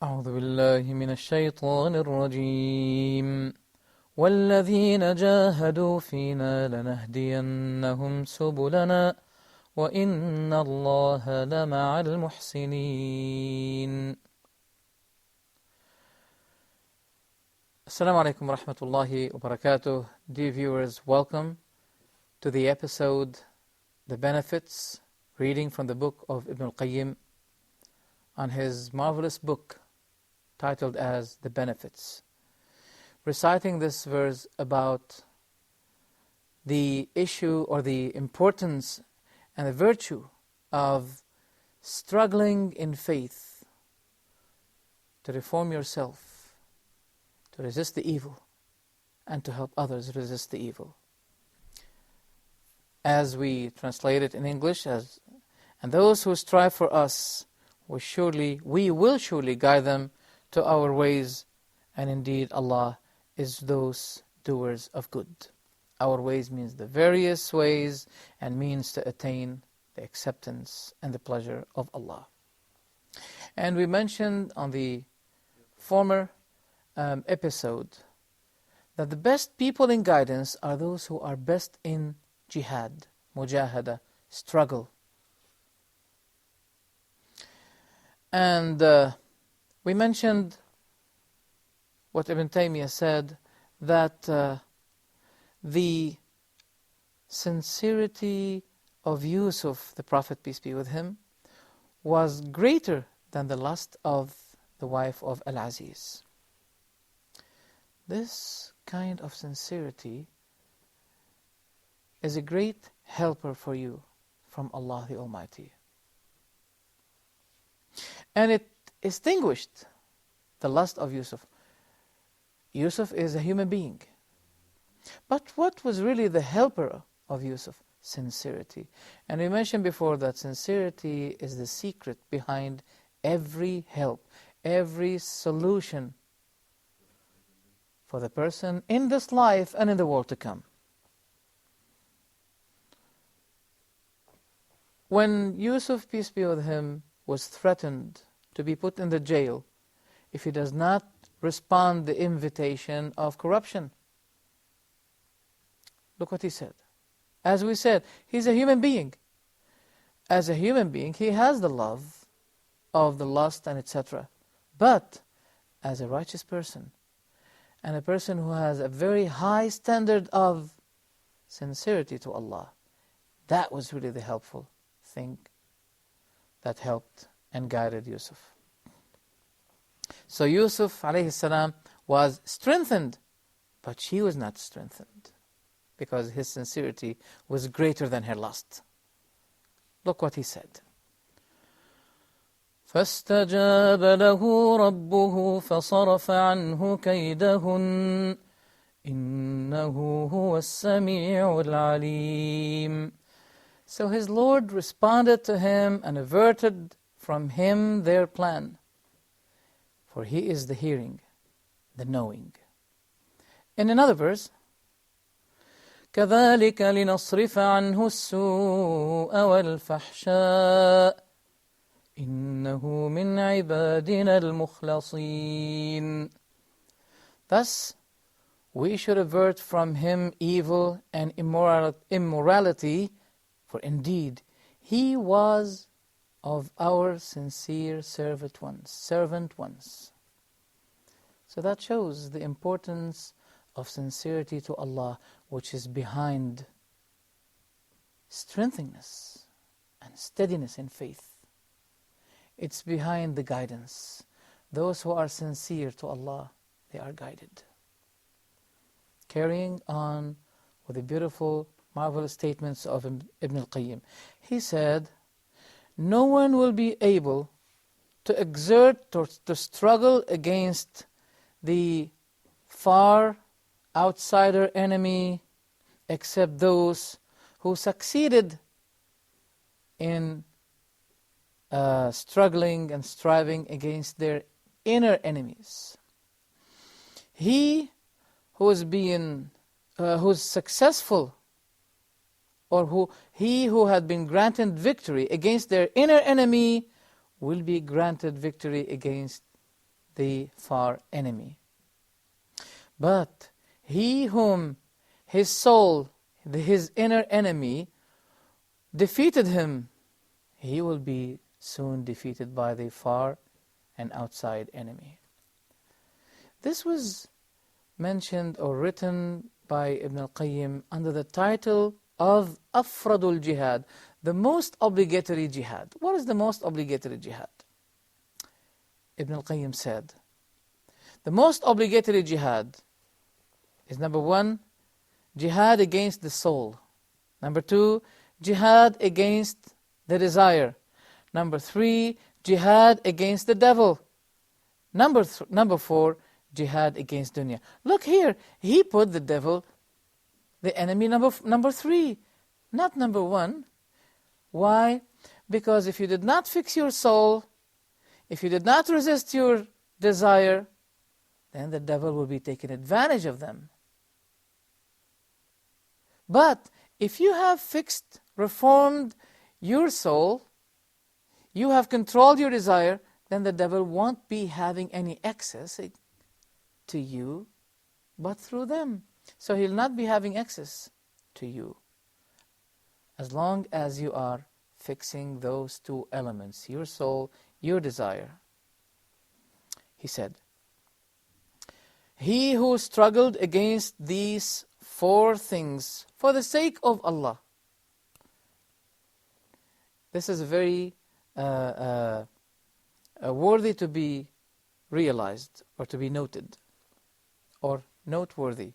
أعوذ بالله من الشيطان الرجيم والذين جاهدوا فينا لنهدينهم سبلنا وإن الله لمع المحسنين. Assalamu alaikum wa rahmatullahi wa barakatuh. Dear viewers, welcome to the episode The Benefits, reading from the book of Al-Qayem on his marvelous book titled as The Benefits. Reciting this verse about the issue or the importance and the virtue of struggling in faith to reform yourself, to resist the evil, and to help others resist the evil. As we translate it in English, and those who strive for us, we will surely guide them to our ways, and indeed Allah is those doers of good. Our ways means the various ways and means to attain the acceptance and the pleasure of Allah. And we mentioned on the former episode that the best people in guidance are those who are best in jihad, mujahada, struggle. And we mentioned what Ibn Taymiyyah said, that the sincerity of Yusuf, the Prophet, peace be with him, was greater than the lust of the wife of Al-Aziz. This kind of sincerity is a great helper for you from Allah the Almighty. And it extinguished the lust of Yusuf. Yusuf is a human being. But what was really the helper of Yusuf? Sincerity. And we mentioned before that sincerity is the secret behind every help, every solution for the person in this life and in the world to come. When Yusuf, peace be with him, was threatened to be put in the jail if he does not respond the invitation of corruption, look what he said. As we said, he's a human being. As a human being, he has the love of the lust and etc. But as a righteous person, and a person who has a very high standard of sincerity to Allah, that was really the helpful thing that helped and guided Yusuf. So Yusuf alayhi salam was strengthened, but she was not strengthened because his sincerity was greater than her lust. Look what he said. فَاسْتَجَابَ لَهُ رَبُّهُ فَصَرَفَ عَنْهُ كَيْدَهُنَّ إِنَّهُ هُوَ السَّمِيعُ الْعَلِيمُ. So his Lord responded to him and averted from him their plan. For he is the hearing, the knowing. In another verse, كَذَلِكَ لِنَصْرِفَ عَنْهُ السُّوءَ وَالْفَحْشَاءَ إِنَّهُ مِنْ عِبَادِنَا الْمُخْلَصِينَ. Thus, we should avert from him evil and immorality, for indeed, he was of our sincere servant ones. So that shows the importance of sincerity to Allah, which is behind strengthingness and steadiness in faith. It's behind the guidance. Those who are sincere to Allah, they are guided. Carrying on with the beautiful, marvelous statements of Ibn Al-Qayem. He said, no one will be able to exert or to struggle against the far outsider enemy except those who succeeded in struggling and striving against their inner enemies. He who's successful, or he who had been granted victory against their inner enemy, will be granted victory against the far enemy. But he whom his soul, his inner enemy, defeated him, he will be soon defeated by the far and outside enemy. This was mentioned or written by Ibn Al-Qayem under the title of Afradul Jihad, the most obligatory jihad. What is the most obligatory jihad? Ibn Al-Qayem said, the most obligatory jihad is number 1, jihad against the soul. Number 2, jihad against the desire. Number 3, jihad against the devil. Number 4, jihad against dunya. Look here, he put the devil, the enemy, number 3, not number 1. Why? Because if you did not fix your soul, if you did not resist your desire, then the devil will be taking advantage of them. But if you have fixed, reformed your soul, you have controlled your desire, then the devil won't be having any access to you, but through them. So he'll not be having access to you as long as you are fixing those 2 elements, your soul, your desire. He said, he who struggled against these 4 things for the sake of Allah. This is very worthy to be realized or to be noted or noteworthy.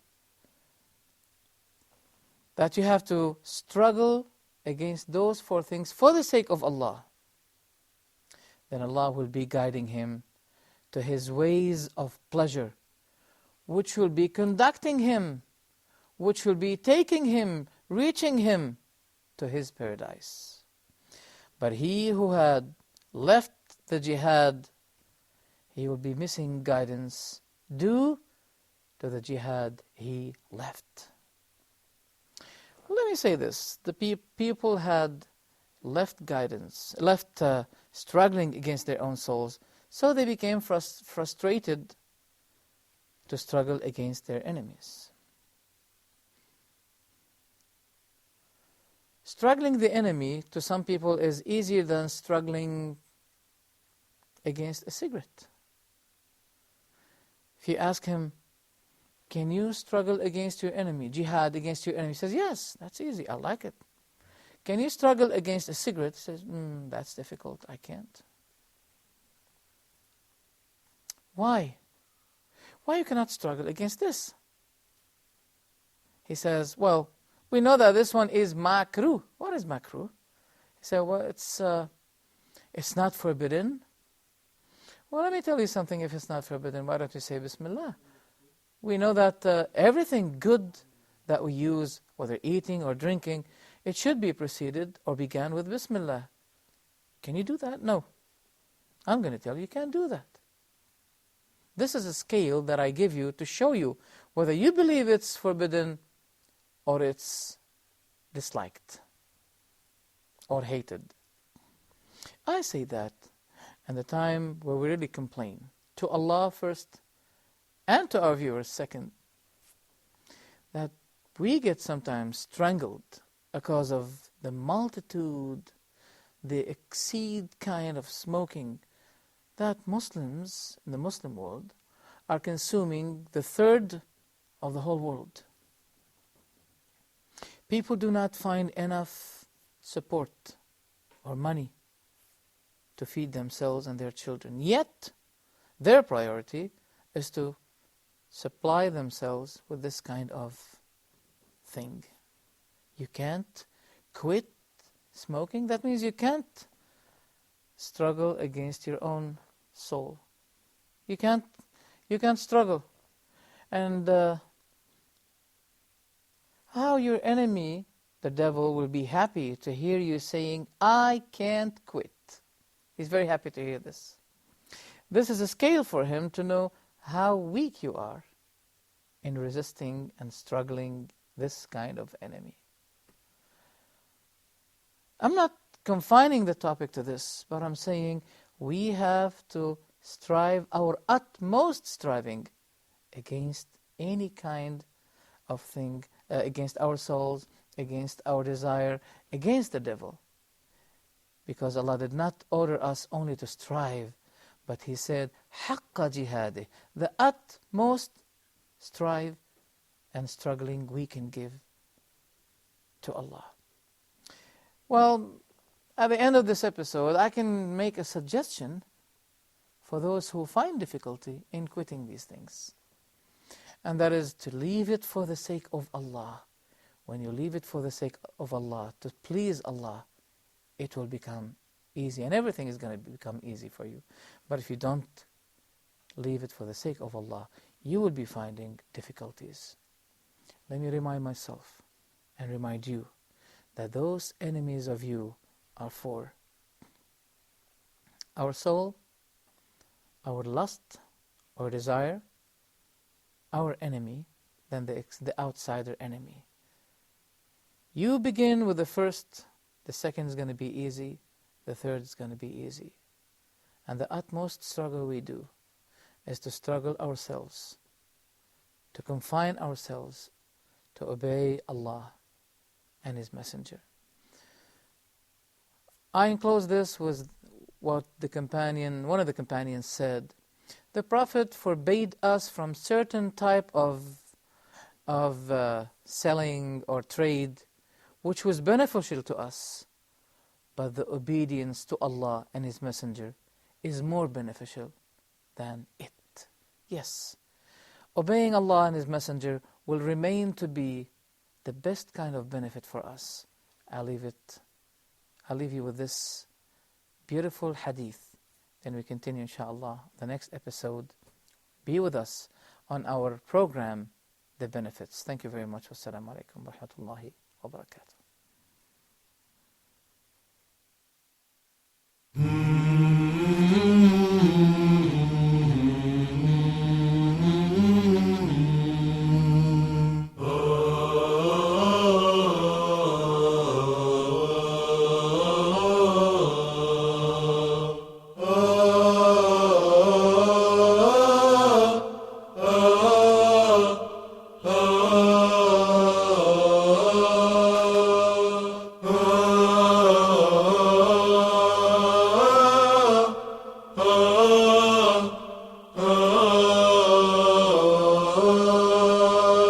That you have to struggle against those 4 things for the sake of Allah. Then Allah will be guiding him to His ways of pleasure, which will be conducting him, which will be taking him, reaching him to His paradise. But he who had left the jihad, he will be missing guidance due to the jihad he left. Let me say this, the people had left guidance, left struggling against their own souls, so they became frustrated to struggle against their enemies. Struggling the enemy to some people is easier than struggling against a cigarette. If you ask him, can you struggle against your enemy, jihad against your enemy? He says, yes, that's easy, I like it. Can you struggle against a cigarette? He says, that's difficult, I can't. Why? Why you cannot struggle against this? He says, well, we know that this one is makruh. What is makruh? He said, well, it's not forbidden. Well, let me tell you something. If it's not forbidden, why don't you say Bismillah? We know that everything good that we use, whether eating or drinking, it should be preceded or began with Bismillah. Can you do that? No. I'm going to tell you, you can't do that. This is a scale that I give you to show you whether you believe it's forbidden or it's disliked or hated. I say that in the time where we really complain to Allah first and to our viewers second, that we get sometimes strangled because of the multitude, the exceed kind of smoking that Muslims in the Muslim world are consuming, the third of the whole world. People do not find enough support or money to feed themselves and their children. Yet, their priority is to supply themselves with this kind of thing. You can't quit smoking. That means you can't struggle against your own soul. You can't struggle. And how your enemy, the devil, will be happy to hear you saying, I can't quit. He's very happy to hear this. This is a scale for him to know how weak you are in resisting and struggling this kind of enemy. I'm not confining the topic to this, but I'm saying we have to strive our utmost striving against any kind of thing, against our souls, against our desire, against the devil. Because Allah did not order us only to strive, but He said, حَقَّ جِهَادِهِ, the utmost strive and struggling we can give to Allah. Well, at the end of this episode, I can make a suggestion for those who find difficulty in quitting these things. And that is to leave it for the sake of Allah. When you leave it for the sake of Allah, to please Allah, it will become easy. And everything is going to become easy for you. But if you don't leave it for the sake of Allah, you will be finding difficulties. Let me remind myself and remind you that those enemies of you are four: our soul, our lust or desire, our enemy, then the outsider enemy. You begin with the first, the second is going to be easy, the third is going to be easy. And the utmost struggle we do is to struggle ourselves, to confine ourselves, to obey Allah and His Messenger. I enclose this with what one of the companions said. The Prophet forbade us from certain type of selling or trade which was beneficial to us, but the obedience to Allah and His Messenger is more beneficial than it. Yes, obeying Allah and His Messenger will remain to be the best kind of benefit for us. I'll leave you with this beautiful hadith. Then we continue, inshallah, the next episode. Be with us on our program, The Benefits. Thank you very much. Wassalamu alaikum wa rahmatullahi wa barakatuh.